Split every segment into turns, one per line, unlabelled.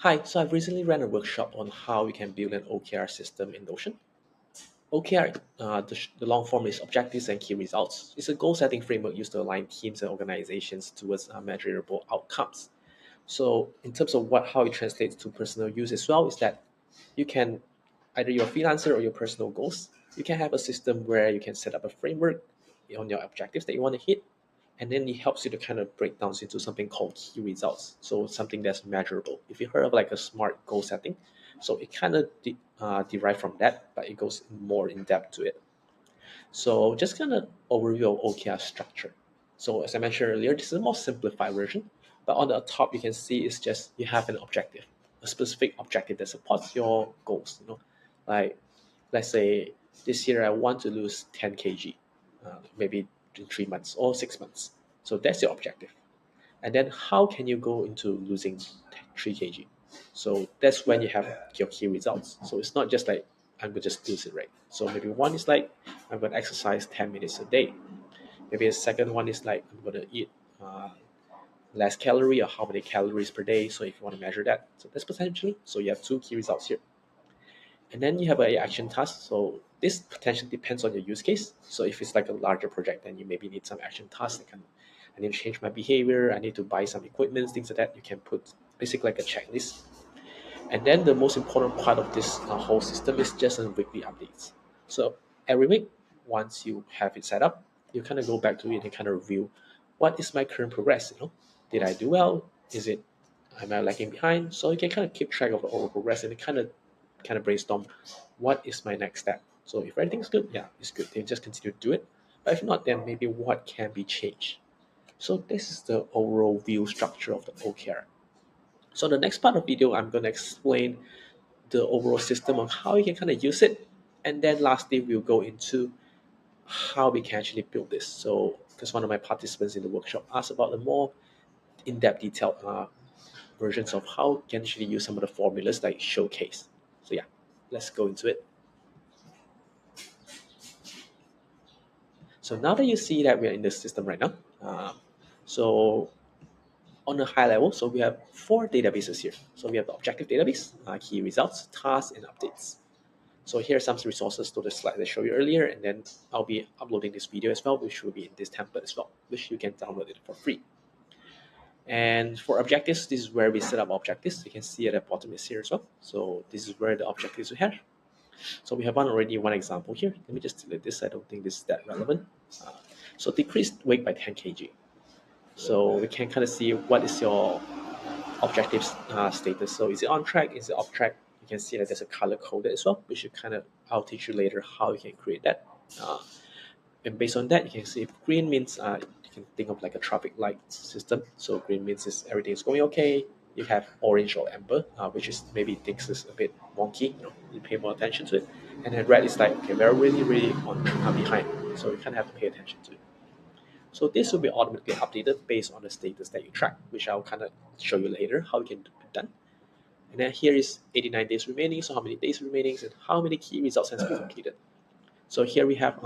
Hi, so I've recently ran a workshop on how we can build an OKR system in Notion. OKR, the long form is Objectives and Key Results. It's a goal-setting framework used to align teams and organizations towards measurable outcomes. So, in terms of how it translates to personal use as well, is that you can either you're a freelancer or your personal goals. You can have a system where you can set up a framework on your objectives that you want to hit, and then it helps you to kind of break down into something called key results. So something that's measurable. If you heard of like a SMART goal setting, so it kind of derive from that, but it goes more in depth to it. So just kind of overview of OKR structure. So as I mentioned earlier, this is a more simplified version, but on the top you can see it's just you have an objective, a specific objective that supports your goals. Like let's say this year I want to lose 10 kg, maybe in 3 months or 6 months. So that's your objective. And then how can you go into losing 3 kg? So that's when you have your key results. So it's not just like I'm gonna just lose it, right? So maybe one is like I'm gonna exercise 10 minutes a day. Maybe a second one is like I'm gonna eat less calorie or how many calories per day. So if you want to measure that, so that's potentially. So you have two key results here. And then you have a action task. So this potentially depends on your use case. So if it's like a larger project, then you maybe need some action tasks. I need to change my behavior. I need to buy some equipment, things like that. You can put basically like a checklist. And then the most important part of this whole system is just a weekly updates. So every week, once you have it set up, you kind of go back to it and kind of review what is my current progress. Did I do well? Is it am I lagging behind? So you can kind of keep track of the overall progress and kind of brainstorm what is my next step. So if everything's good, yeah, it's good. Then just continue to do it. But if not, then maybe what can be changed. So this is the overall view structure of the OKR. So the next part of the video, I'm going to explain the overall system of how you can kind of use it. And then lastly, we'll go into how we can actually build this. So because one of my participants in the workshop asked about the more in-depth detailed versions of how you can actually use some of the formulas like showcase. So yeah, let's go into it. So now that you see that we're in the system right now, so on a high level, so we have four databases here. So we have the objective database, key results, tasks, and updates. So here are some resources to the slide I showed you earlier, and then I'll be uploading this video as well, which will be in this template as well, which you can download it for free. And for objectives, this is where we set up objectives. You can see at the bottom is here as well. So this is where the objectives we have. So we have one example here. Let me just delete this. I don't think this is that relevant. Uh, so decreased weight by 10 kg. So we can kind of see what is your objectives status. So is it on track? Is it off track? You can see that there's a color coded as well, which I'll teach you later how you can create that. Uh, and based on that, you can see if green means you can think of like a traffic light system. So green means is everything is going okay. You have orange or amber, which is maybe things is a bit wonky. You pay more attention to it. And then red is like okay, we're really on behind. So you kind of have to pay attention to it. So this will be automatically updated based on the status that you track, which I'll kind of show you later how it can be done. And then here is 89 days remaining, so how many days remaining and how many key results has been completed. So here we have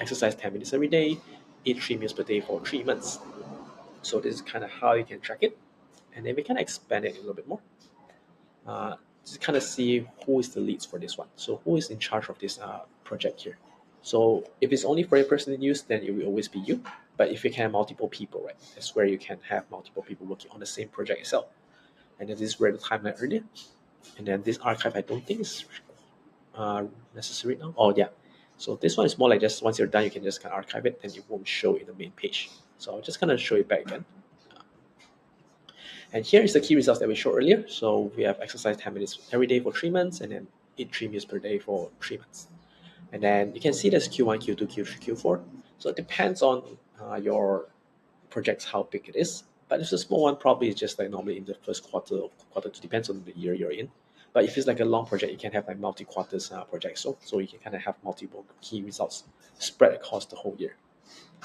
exercise 10 minutes every day, eat 3 meals per day for 3 months. So this is kind of how you can track it. And then we can expand it a little bit more. To kind of see who is the leads for this one. So who is in charge of this project here. So if it's only for a person in use, then it will always be you. But if you can have multiple people, right, that's where you can have multiple people working on the same project itself. And then this is where the timeline earlier. And then this archive, I don't think is necessary now. Oh yeah. So this one is more like just once you're done, you can just kind of archive it, and it won't show in the main page. So I'll just kind of show it back again. And here is the key results that we showed earlier. So we have exercise 10 minutes every day for 3 months, and then eat 3 meals per day for 3 months. And then you can see there's Q1, Q2, Q3, Q4. So it depends on your projects how big it is. But if it's a small one, probably it's just like normally in the first quarter or quarter two, depends on the year you're in. But if it's like a long project, you can have like multi-quarters projects. So you can kind of have multiple key results spread across the whole year.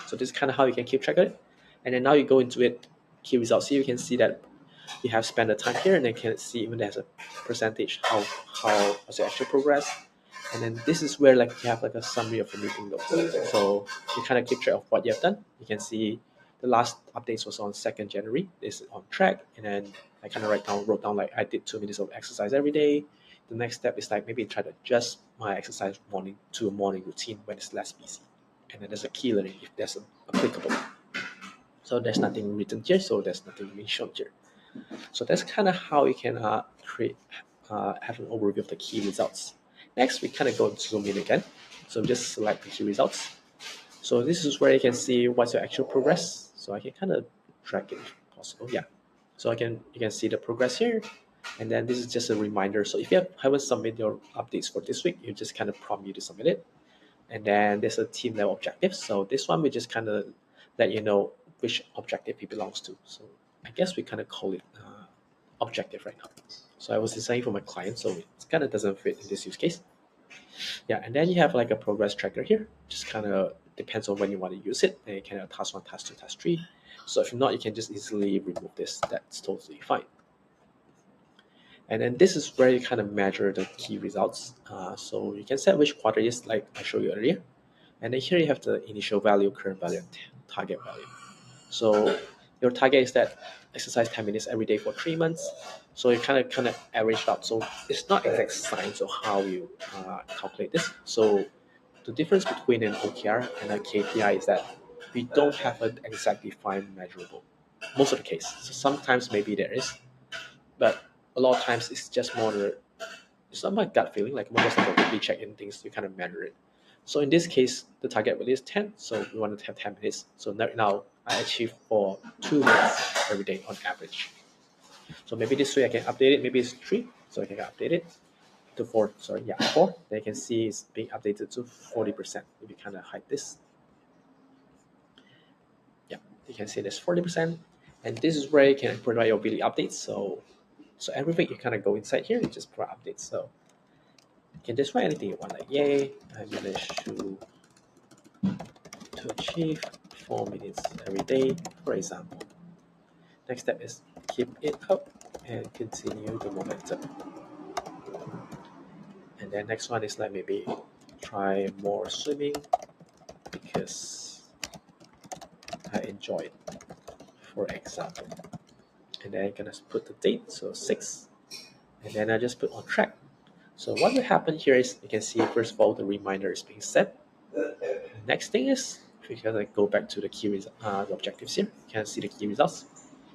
So this is kind of how you can keep track of it. And then now you go into it, key results here, you can see that you have spent the time here, and then you can see even there's a percentage how what's your actual progress. And then this is where like you have like a summary of the meeting notes. So you kind of keep track of what you have done. You can see The last updates was on 2nd January. This is on track, and then I kind of wrote down like I did 2 minutes of exercise every day. The next step is like maybe try to adjust my exercise morning to a morning routine when it's less busy, and then there's a key learning if there's applicable. So there's nothing written here, so there's nothing being shown here. So that's kind of how you can have an overview of the key results. Next, we kind of go zoom in again. So just select the key results. So this is where you can see what's your actual progress. So I can kind of drag it if possible. Yeah. So you can see the progress here. And then this is just a reminder. So if you haven't submitted your updates for this week, you just kind of prompt you to submit it. And then there's a team level objective. So this one we just kind of let you know which objective it belongs to. So I guess we kind of call it objective right now. So I was designing for my client, so it kind of doesn't fit in this use case. Yeah, and then you have like a progress tracker here. Just kind of depends on when you want to use it. And you can have task 1, task 2, task 3. So if not, you can just easily remove this. That's totally fine. And then this is where you kind of measure the key results. So you can set which quarter is, like I showed you earlier. And then here you have the initial value, current value, and target value. So your target is that exercise 10 minutes every day for 3 months. So you kind of average out. So it's not exact science of how you calculate this. So the difference between an OKR and a KPI is that we don't have an exact defined measurable. Most of the case. So sometimes maybe there is, but a lot of times it's just more it's not my gut feeling, like more just like a weekly check in things, you kind of measure it. So in this case, the target value is 10, so we want to have 10 minutes. So now I achieve for 2 minutes every day on average. So maybe this way I can update it, maybe it's 3, so I can update it to 4, 4. Then you can see it's being updated to 40%. Maybe kind of hide this. Yeah, you can see there's 40%. And this is where you can provide your daily updates. So every week you kind of go inside here and just provide updates. So you can just write anything you want, like yay, I managed to achieve 4 minutes every day, for example. Next step is keep it up and continue the momentum. And then next one is like maybe try more swimming because I enjoy it, for example. And then I'm gonna put the date, so 6, and then I just put on track. So what will happen here is you can see first of all the reminder is being set. Next thing is because I go back to the the objectives here, you can see the key results.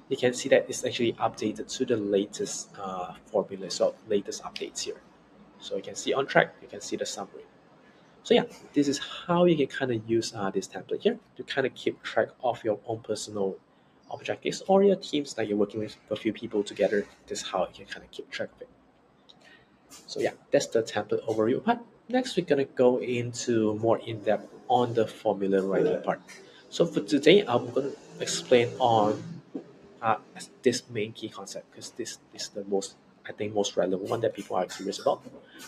You can see that it's actually updated to the latest formula, so latest updates here. So you can see on track, you can see the summary. So yeah, this is how you can kind of use this template here to kind of keep track of your own personal objectives or your teams that you're working with a few people together. This is how you can kind of keep track of it. So yeah, that's the template overview part. Next, we're gonna go into more in-depth on the formula writing part. So for today, I'm gonna explain on this main key concept because this is the most relevant one that people are curious about.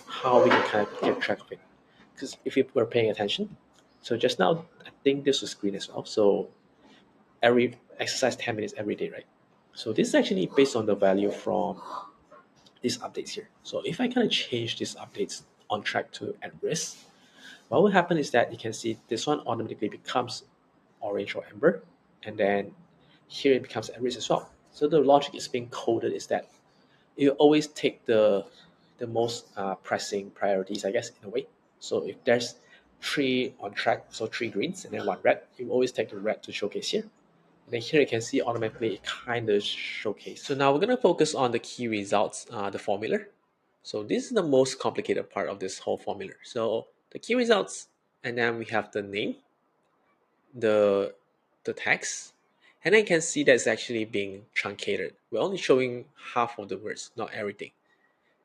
How we can kind of keep track of it. Because if you were paying attention, so just now I think this was green as well. So every exercise 10 minutes every day, right? So this is actually based on the value from these updates here. So if I kind of change these updates on track to at risk, what will happen is that you can see this one automatically becomes orange or amber, and then here it becomes at risk as well. So the logic is being coded is that you always take the most pressing priorities, I guess, in a way. So if there's 3 on track, so 3 greens and then 1 red, you always take the red to showcase here. And then here you can see automatically it kind of showcase. So now we're going to focus on the key results, the formula. So this is the most complicated part of this whole formula. So the key results, and then we have the name, the text, and then you can see that's actually being truncated. We're only showing half of the words, not everything.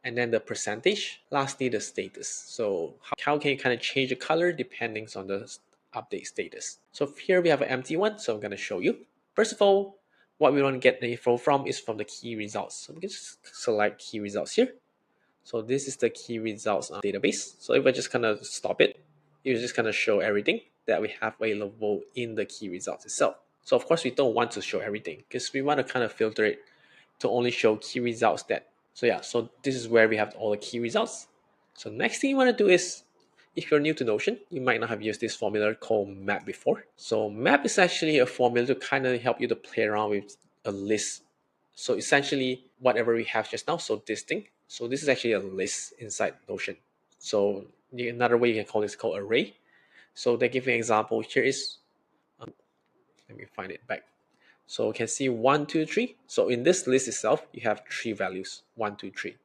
And then the percentage, lastly the status. So how can you kind of change the color depending on the update status. So here we have an empty one, so I'm going to show you. First of all, what we want to get the info from is from the key results. So we can just select key results here. So this is the key results database. So if I just kind of stop it, it's just going to show everything that we have available in the key results itself. So of course we don't want to show everything because we want to kind of filter it to only show key results that. So yeah, so this is where we have all the key results. So next thing you want to do is If you're new to Notion, you might not have used this formula called map before. So map is actually a formula to kind of help you to play around with a list. So essentially whatever we have just now, so this thing, so this is actually a list inside Notion. So another way you can call this called array. So they give you an example. Here is, let me find it back. So you can see 1, 2, 3. So in this list itself, you have 3 values, 1, 2, 3.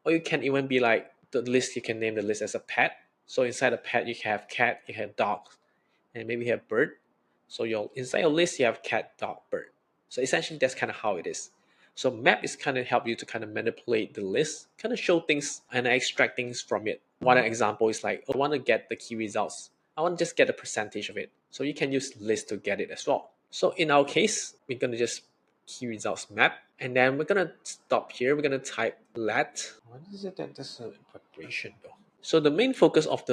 Or you can even be like the list, you can name the list as a pet. So inside a pet, you have cat, you have dog, and maybe you have bird. So inside your list, you have cat, dog, bird. So essentially, that's kind of how it is. So map is kind of help you to kind of manipulate the list, kind of show things and extract things from it. One example is like, I want to get the key results. I want to just get a percentage of it. So you can use list to get it as well. So in our case, we're going to just key results map, and then we're going to stop here. We're going to type let. What is it that there's an incorporation though? So the main focus of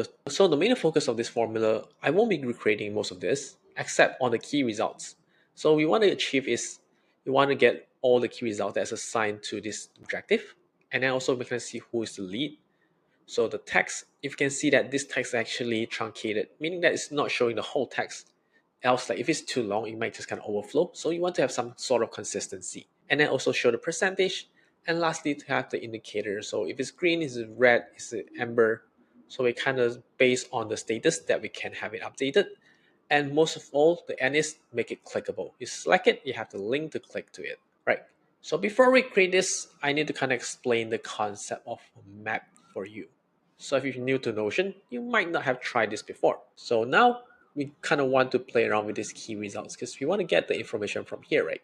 this formula, I won't be recreating most of this except on the key results. So we want to achieve is we want to get all the key results that's assigned to this objective, and then also we can see who is the lead. So the text, if you can see that this text is actually truncated, meaning that it's not showing the whole text. Else, like if it's too long, it might just kind of overflow. So you want to have some sort of consistency, and then also show the percentage. And lastly, to have the indicator. So if it's green, is it red, is it amber? So it kind of based on the status that we can have it updated. And most of all, the end is make it clickable. You select it, you have the link to click to it, right? So before we create this, I need to kind of explain the concept of map for you. So if you're new to Notion, you might not have tried this before. So now we kind of want to play around with these key results because we want to get the information from here, right?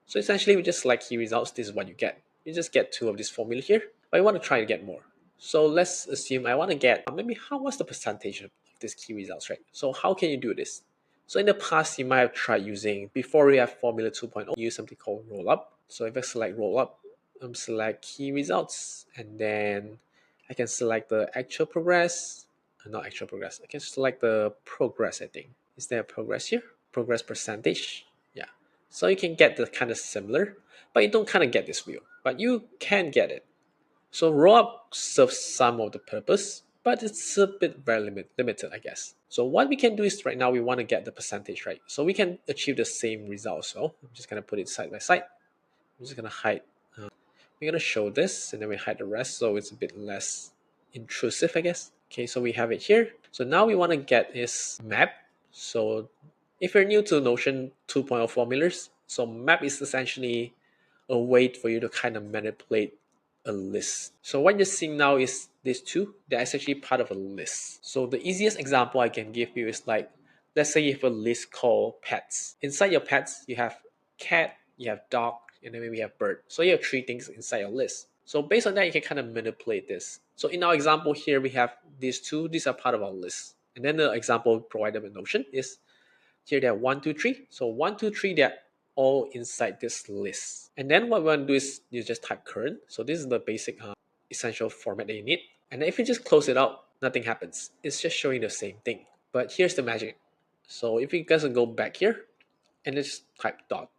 So essentially we just select key results. This is what you get. You just get 2 of this formula here, but I want to try to get more. So let's assume I want to get maybe what's the percentage of these key results, right? So how can you do this? So in the past, you might have tried using, before we have Formula 2.0, use something called rollup. So if I select rollup, select key results, and then I can select the actual progress, not actual progress. I can select the progress, I think. Is there a progress here? Progress percentage. Yeah. So you can get the kind of similar, but you don't kind of get this view. But you can get it. So rollup serves some of the purpose, but it's a bit very limited, I guess. So what we can do is right now we want to get the percentage, right? So we can achieve the same result. So I'm just gonna put it side by side. I'm just gonna hide. We're gonna show this, and then we hide the rest, so it's a bit less intrusive, I guess. Okay, so we have it here. So now we want to get is map. So if you're new to Notion 2.0 formulas, so map is essentially a way for you to kind of manipulate a list. So what you're seeing now is these two, they're actually part of a list. So the easiest example I can give you is like, let's say you have a list called pets. Inside your pets, you have cat, you have dog, and then maybe you have bird. So you have 3 things inside your list. So based on that, you can kind of manipulate this. So in our example here, we have these 2, these are part of our list. And then the example provided with Notion is here they are 1, 2, 3. So 1, 2, 3, they're all inside this list. And then what we want to do is you just type current. So this is the basic essential format that you need. And then if you just close it out, nothing happens. It's just showing the same thing. But here's the magic. So if you guys go back here and just type dot.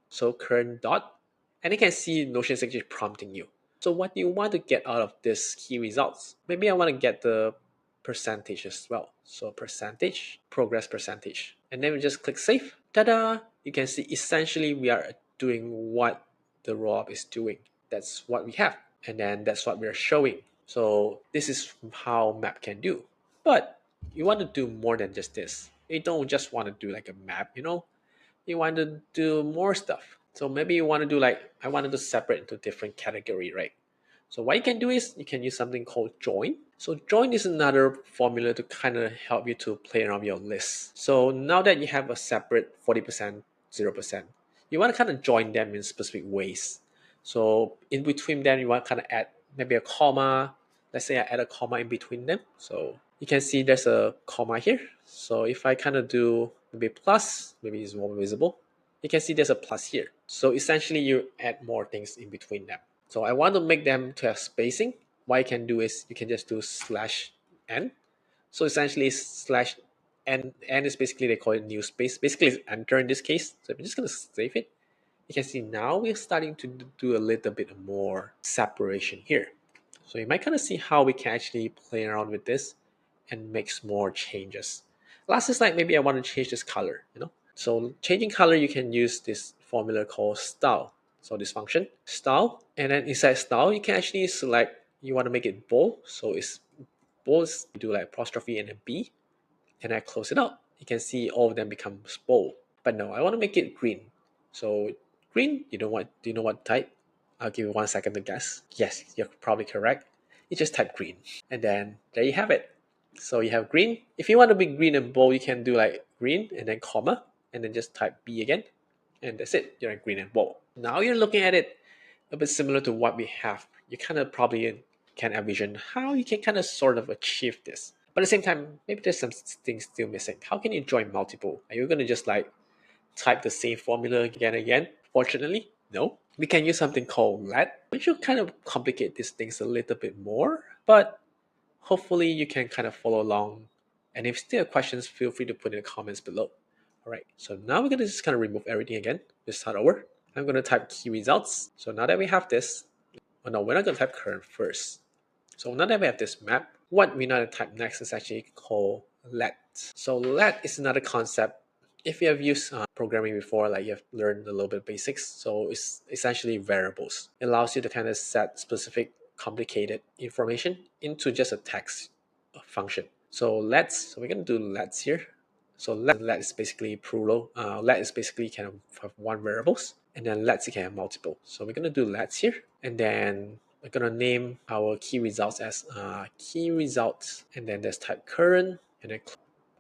So current dot. And you can see Notion is actually prompting you. So what do you want to get out of this key results? Maybe I want to get the percentage as well. So percentage, progress percentage. And then we just click save. Ta-da! You can see essentially we are doing what the rollup is doing. That's what we have. And then that's what we're showing. So this is how map can do. But you want to do more than just this. You don't just want to do like a map, you want to do more stuff. So maybe you want to do like, I wanted to separate into different category, right? So what you can do is you can use something called join. So join is another formula to kind of help you to play around your list. So now that you have a separate 40%, 0%, you want to kind of join them in specific ways. So in between them, you want to kind of add maybe a comma. Let's say I add a comma in between them. So you can see there's a comma here. So if I kind of do maybe plus, maybe it's more visible. You can see there's a plus here. So essentially you add more things in between them. So I want to make them to have spacing. What you can do is you can just do slash n. So essentially slash n is basically, they call it new space. Basically it's enter in this case. So I'm just going to save it. You can see now we're starting to do a little bit more separation here. So you might kind of see how we can actually play around with this and makes more changes. Last is like maybe I want to change this color, So changing color, you can use this formula called style. So this function, style, and then inside style, you can actually select, you want to make it bold. So it's bold, you do like apostrophe and a B, and I close it up. You can see all of them become bold. But no, I want to make it green. So green, do you know what type? I'll give you 1 second to guess. Yes, you're probably correct. You just type green. And then there you have it. So you have green. If you want to be green and bold, you can do like green and then comma, and then just type B again. And that's it. You're in green and bold. Now you're looking at it a bit similar to what we have. You kind of probably can envision how you can kind of sort of achieve this. But at the same time, maybe there's some things still missing. How can you join multiple? Are you going to just like type the same formula again and again? Fortunately, no. We can use something called let, which will kind of complicate these things a little bit more, but hopefully you can kind of follow along. And if still have questions, feel free to put in the comments below. All right, so now we're going to just kind of remove everything again. Just start over. I'm going to type key results. So now that we have this, oh no, we're not going to type current first. So now that we have this map, what we need to type next is actually called let. So let is another concept. If you have used programming before, like you have learned a little bit of basics, so it's essentially variables. It allows you to kind of set specific complicated information into just a text function. So we're going to do let's here. So let is basically plural. Let is basically kind of have one variables, and then let's you can have multiple. So we're going to do let's here, and then we're going to name our key results as key results, and then there's type current, and then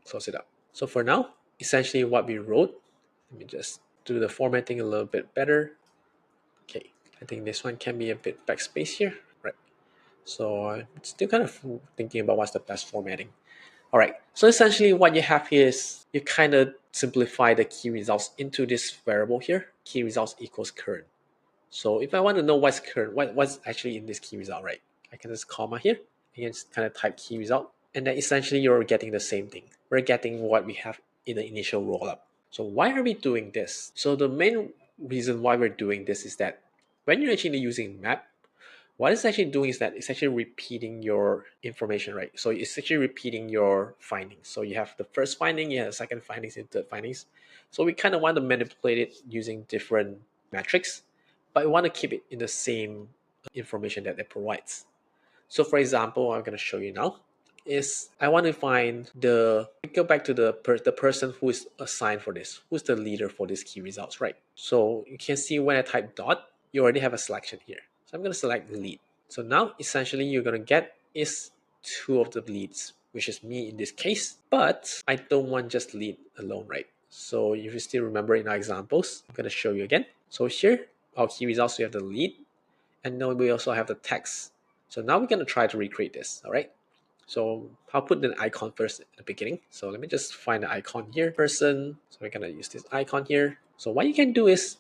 close it up. So for now, essentially what we wrote, let me just do the formatting a little bit better. Okay, I think this one can be a bit backspace here, right? So I'm still kind of thinking about what's the best formatting. All right, so essentially what you have here is you kind of simplify the key results into this variable here, key results equals current. So if I want to know what's current, what's actually in this key result, right? I can just comma here, and just kind of type key result, and then essentially you're getting the same thing. We're getting what we have in the initial rollup. So why are we doing this? So the main reason why we're doing this is that when you're actually using map, what it's actually doing is that it's actually repeating your information, right? So it's actually repeating your findings. So you have the first finding, you have the second findings, and third findings. So we kind of want to manipulate it using different metrics, but we want to keep it in the same information that it provides. So for example, I'm going to show you now is I want to find go back to the person who is assigned for this, who's the leader for these key results, right? So you can see when I type dot, you already have a selection here. So I'm going to select lead. So now essentially you're going to get is two of the leads, which is me in this case, but I don't want just lead alone, right? So if you still remember in our examples, I'm going to show you again. So here, our key results, we have the lead, and then we also have the text. So now we're going to try to recreate this, all right? So I'll put the icon first at the beginning. So let me just find the icon here, person. So we're going to use this icon here. So what you can do is,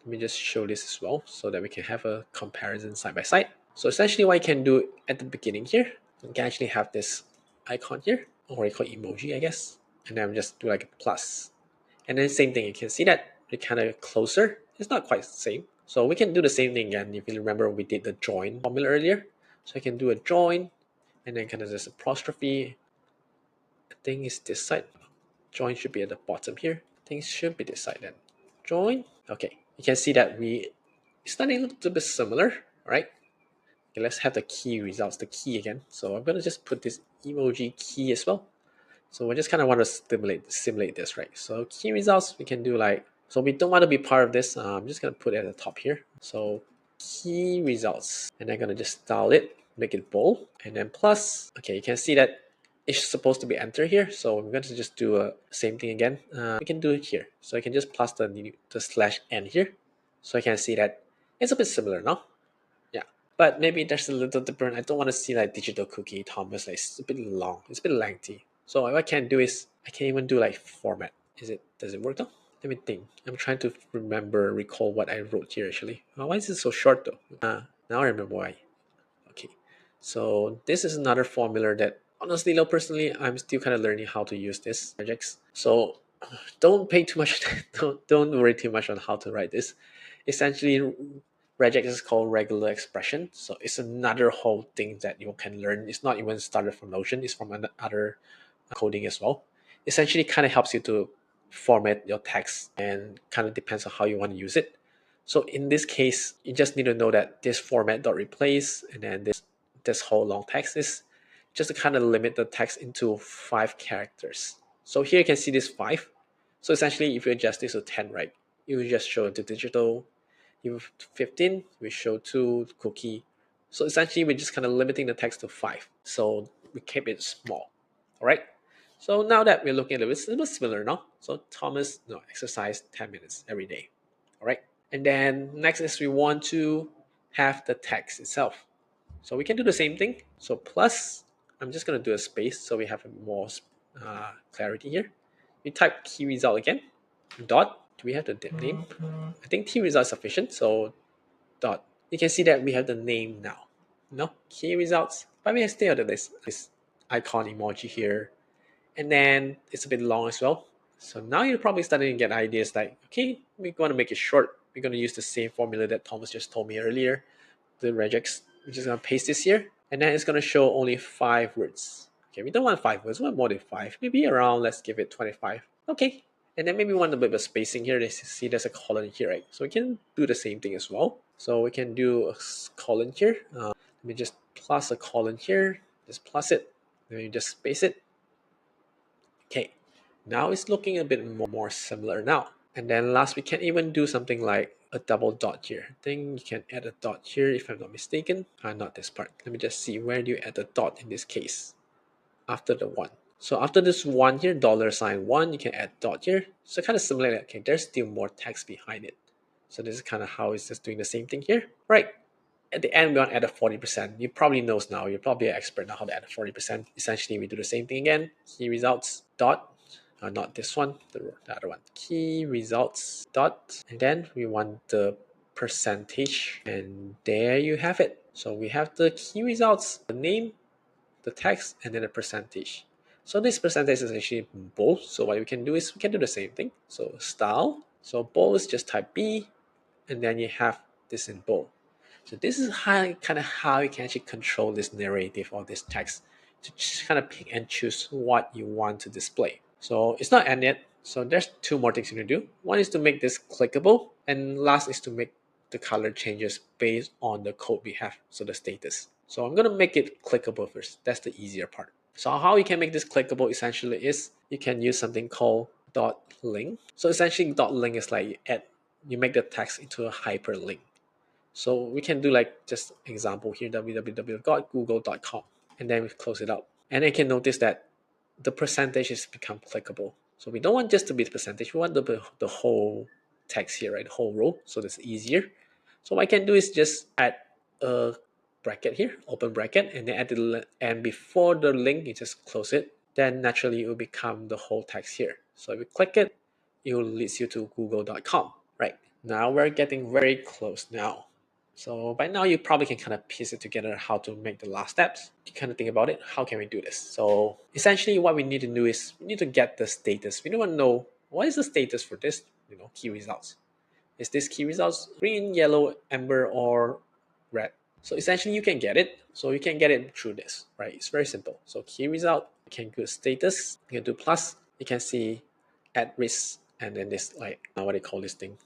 let me just show this as well so that we can have a comparison side by side. So essentially what you can do at the beginning here, you can actually have this icon here, or you call emoji, I guess. And then just do like a plus. And then same thing, you can see that it's kind of closer. It's not quite the same. So we can do the same thing again. If you remember, we did the join formula earlier. So I can do a join, and then kind of this apostrophe. I think it's this side. Join should be at the bottom here. Things should be this side then. Join. Okay, you can see that it's starting to look a bit similar, right? Okay, let's have the key results, the key again. So I'm gonna just put this emoji key as well. So we just kind of want to simulate this, right? So key results, we can do like, so we don't want to be part of this. I'm just going to put it at the top here. So key results, and I'm going to just style it, make it bold, and then plus, okay, you can see that it's supposed to be enter here. So I'm going to just do a same thing again. We can do it here. So I can just plus the slash n here. So I can see that it's a bit similar now. Yeah, but maybe there's a little different. I don't want to see like digital cookie Thomas, like it's a bit long, it's a bit lengthy. So what I can do is I can even do like format. Does it work though? Let me think. I'm trying to recall what I wrote here actually. Why is it so short though? Now I remember why. Okay, so this is another formula that honestly, though, personally, I'm still kind of learning how to use this projects. So don't pay too much. Don't worry too much on how to write this. Essentially, Regex is called regular expression. So it's another whole thing that you can learn. It's not even started from Notion. It's from another coding as well. Essentially kind of helps you to format your text and kind of depends on how you want to use it. So in this case, you just need to know that this format dot replace and then this whole long text is just to kind of limit the text into 5 characters. So here you can see this 5. So essentially if you adjust this to 10, right, it will just show into digital. If 15, we show 2 cookie. So essentially we're just kind of limiting the text to 5. So we keep it small. All right. So now that we're looking at it, it's a little similar now. So Thomas, exercise 10 minutes every day. All right. And then next is we want to have the text itself. So we can do the same thing. So plus, I'm just going to do a space so we have more clarity here. We type key result again, dot. Do we have the name? I think key result is sufficient. So dot. You can see that we have the name now. No key results, but we still have this icon emoji here, and then it's a bit long as well. So now you're probably starting to get ideas like, okay, we're going to make it short. We're going to use the same formula that Thomas just told me earlier, the regex. We're just going to paste this here, and then it's going to show only 5 words. Okay, we don't want 5 words, we want more than 5. Maybe around, let's give it 25. Okay, and then maybe we want a bit of spacing here. You see there's a colon here, right? So we can do the same thing as well. So we can do a colon here. Let me just plus a colon here, just plus it, then you just space it. Okay, now it's looking a bit more similar now. And then last, we can even do something like a double dot here. I think you can add a dot here if I'm not mistaken. Not this part. Let me just see, where do you add the dot in this case? After the 1. So after this 1 here, $1, you can add dot here. So kind of similar. Okay, there's still more text behind it. So this is kind of how it's just doing the same thing here. Right. At the end, we want to add a 40%. You probably knows now. You're probably an expert now how to add a 40%. Essentially, we do the same thing again. Key results dot. Not this one, the other one. Key results dot. And then we want the percentage. And there you have it. So we have the key results, the name, the text, and then the percentage. So this percentage is actually bold. So what we can do is we can do the same thing. So style. So bold is just type B, and then you have this in bold. So this is kind of how you can actually control this narrative or this text to just kind of pick and choose what you want to display. So it's not end yet. So there's 2 more things you can do. One is to make this clickable, and last is to make the color changes based on the code we have, so the status. So I'm going to make it clickable first. That's the easier part. So how you can make this clickable essentially is you can use something called dot link. So essentially dot link is like you make the text into a hyperlink. So we can do like just example here, www.google.com, and then we close it up. And you can notice that the percentage is become clickable. So we don't want just to be the percentage, we want the whole text here, right? The whole row, so that's easier. So what I can do is just add a bracket here, open bracket, and then add and before the link, you just close it. Then naturally it will become the whole text here. So if you click it, it will lead you to google.com. Right, now we're getting very close now. So by now you probably can kind of piece it together how to make the last steps. You kind of think about it, how can we do this? So essentially what we need to do is we need to get the status. We don't want to know what is the status for this, key results. Is this key results green, yellow, amber, or red? So essentially you can get it. So you can get it through this, right? It's very simple. So key result, you can do status, you can do plus, you can see at risk, and then this like what they call this thing,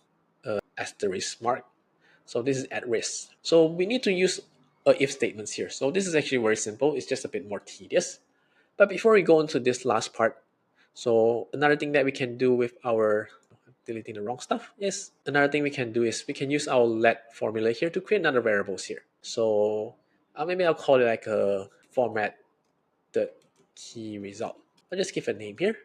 asterisk mark. So this is at risk. So we need to use if statements here. So this is actually very simple. It's just a bit more tedious. But before we go into this last part, so another thing that we can do with our deleting the wrong stuff is another thing we can do is we can use our let formula here to create another variables here. So maybe I'll call it like a format the key result. I'll just give a name here,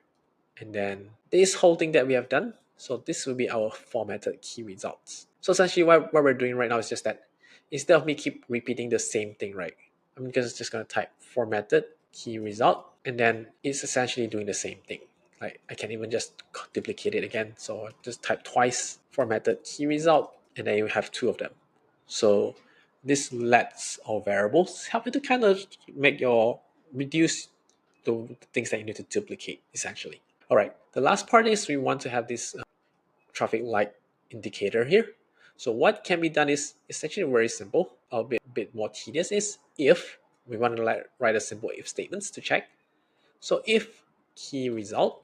and then this whole thing that we have done. So this will be our formatted key results. So essentially what we're doing right now is just that instead of me keep repeating the same thing, right? I'm just going to type formatted key result, and then it's essentially doing the same thing. Like I can even just duplicate it again. So just type twice formatted key result, and then you have 2 of them. So this lets our variables help you to kind of reduce the things that you need to duplicate essentially. All right, the last part is we want to have this traffic light indicator here. So what can be done is, it's actually very simple, a bit more tedious, is if we want to write a simple if statements to check. So if key result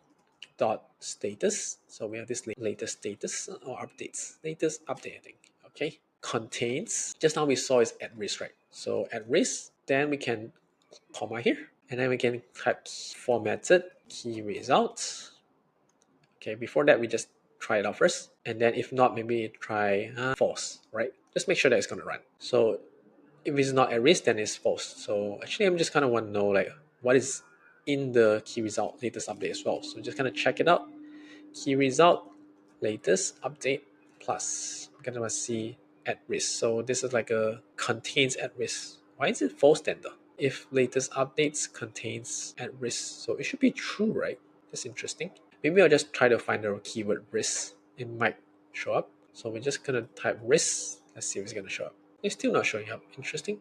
dot status, so we have this latest status or updates, latest update, I think, okay, contains, just now we saw is at risk, right? So at risk, then we can comma here, and then we can type formatted key results. Okay, before that we just try it out first, and then if not, maybe try false, right? Just make sure that it's going to run. So if it's not at risk, then it's false. So actually I'm just kind of want to know like what is in the key result latest update as well. So just kind of check it out. Key result latest update plus, I'm gonna see at risk. So this is like a contains at risk. Why is it false then though? If latest updates contains at risk, so it should be true, right? That's interesting. Maybe I'll just try to find the keyword risk. It might show up. So we're just gonna type risk. Let's see if it's gonna show up. It's still not showing up. Interesting.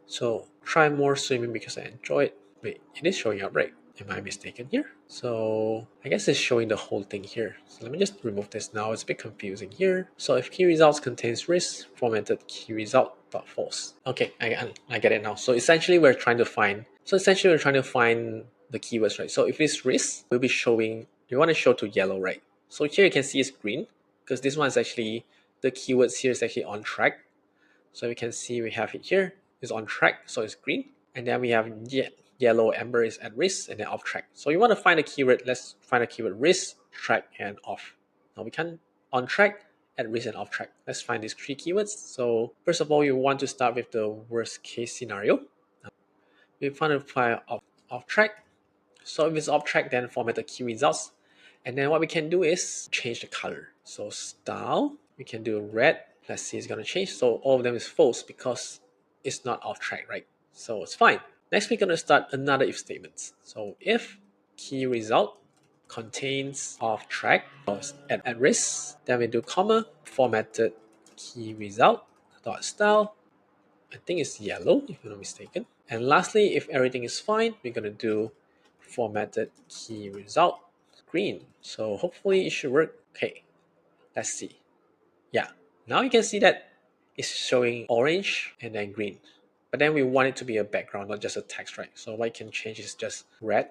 So try more swimming because I enjoy it. Wait, it is showing up, right? Am I mistaken here? So I guess it's showing the whole thing here. So let me just remove this now. It's a bit confusing here. So if key results contains risk, formatted key result dot false. Okay, I get it now. So essentially we're trying to find the keywords, right? So if it's risk, we'll be showing, we want to show to yellow, right? So here you can see it's green because this one is actually, the keywords here is actually on track. So we can see we have it here, it's on track, so it's green. And then we have yellow amber is at risk and then off track. So you want to find a keyword, let's find a keyword risk, track, and off. Now we can on track, at risk, and off track. Let's find these three keywords. So first of all, you want to start with the worst case scenario. We find a file off track. So if it's off track, then format the key results. And then what we can do is change the color. So style, we can do red. Let's see, it's gonna change. So all of them is false because it's not off track, right? So it's fine. Next, we're gonna start another if statement. So if key result contains off track or at risk, then we do comma, formatted key result dot style. I think it's yellow if I'm not mistaken. And lastly, if everything is fine, we're gonna do formatted key result green. So hopefully it should work. Okay, let's see. Yeah, now you can see that it's showing orange and then green. But then we want it to be a background, not just a text, right? So what I can change is just red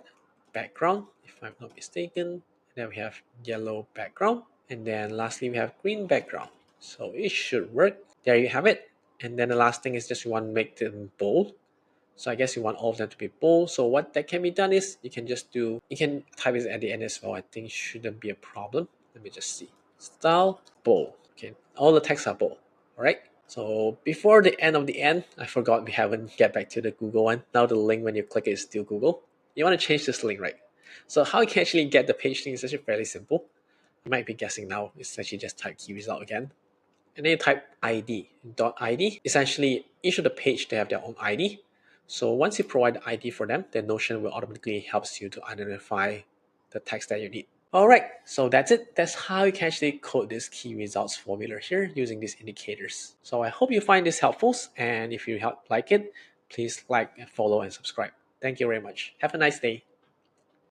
background, if I'm not mistaken. And then we have yellow background. And then lastly, we have green background. So it should work. There you have it. And then the last thing is just you want to make them bold. So I guess you want all of them to be bold. So what that can be done is you can type it at the end as well. I think shouldn't be a problem. Let me just see. Style, bold. Okay, all the texts are bold. All right. So before the end of the end, I forgot we haven't get back to the Google one. Now the link when you click it is still Google. You want to change this link, right? So how you can actually get the page link is actually fairly simple. You might be guessing now. It's actually just type key result again. And then you type ID. .id. Essentially, each of the page, they have their own ID. So once you provide the ID for them, then Notion will automatically helps you to identify the text that you need. Alright, so that's it. That's how you can actually code this key results formula here using these indicators. So I hope you find this helpful, and if you like it, please like, follow, and subscribe. Thank you very much. Have a nice day.